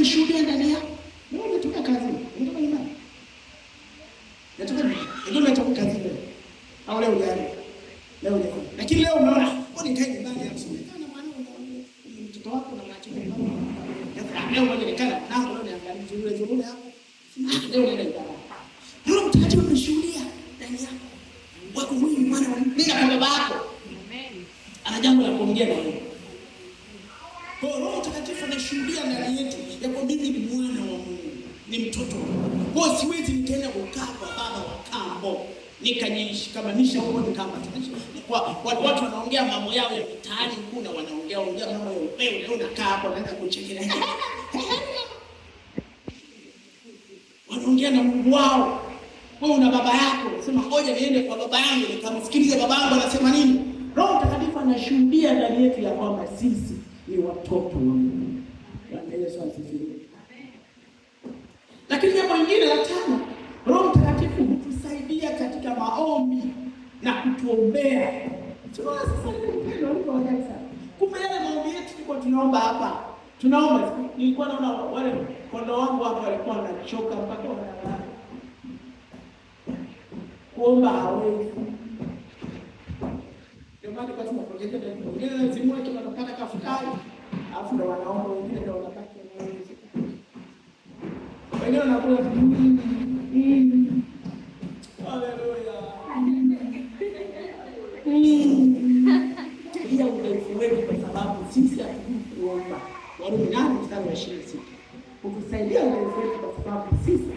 umeshuhudia ndani yako. Leo unatoka kazi, unatoka nyumbani. Natoka kazi leo. Au leo jana. Leo leo. Lakini leo unaona, kwa nini kae nyumbani hapo? Kana mwanao na mtoto wako na macho yako. Leo ngoja nikana mwanangu leo niangalie zurule hapo. Leo nenda ibada. Roho Mtakatifu ameshuhudia ndani yako. Wako mwingi mwana wa Mungu kwa baba yako. Amen. Ana jambo la kuongea na wewe. Kwa Roho Mtakatifu anashuhudia ndani yetu ya kwamba mimi ni mwana wa Mungu, ni mtoto. Kwa siwezi nikaenda kukaa kwa baba wa kambo, nikajishikamanisha huko nikapatanisha. Watu wanaongea mambo yao ya mitaani huko na wanaongea mambo ya upeo, leo nakaa hapo naanza kuchekelea. Wanaongea na Mungu wao. Wewe una baba yako, sema ngoja niende kwa baba yangu nikamsikilize baba yangu anasema nini. Roho Mtakatifu anashuhudia ndani yetu ya kwamba sisi ni watoto wa Mungu. Bwana Yesu asifiwe. Lakini jambo lingine la tano, Roho Mtakatifu hutusaidia katika maombi na kutuombea. Tunaona sasa ndio wajanja sana. Kumbe yale maombi yetu tulikuwa tunaomba hapa. Tunaomba, nilikuwa naona wale kondoo wangu hapa walikuwa wanachoka mpaka wanalala. Kuomba hawezi. Ndio maana kwa sababu project yetu wengine lazima tunapata kafukari, alafu ndio wanaomba, wengine ndio wanapata hawezi. Wengine wanakula haleluya. Pia udhaifu wetu kwa sababu sisi hatukuomba. Warumi 8:26. Utusaidia udhaifu wetu kwa sababu sisi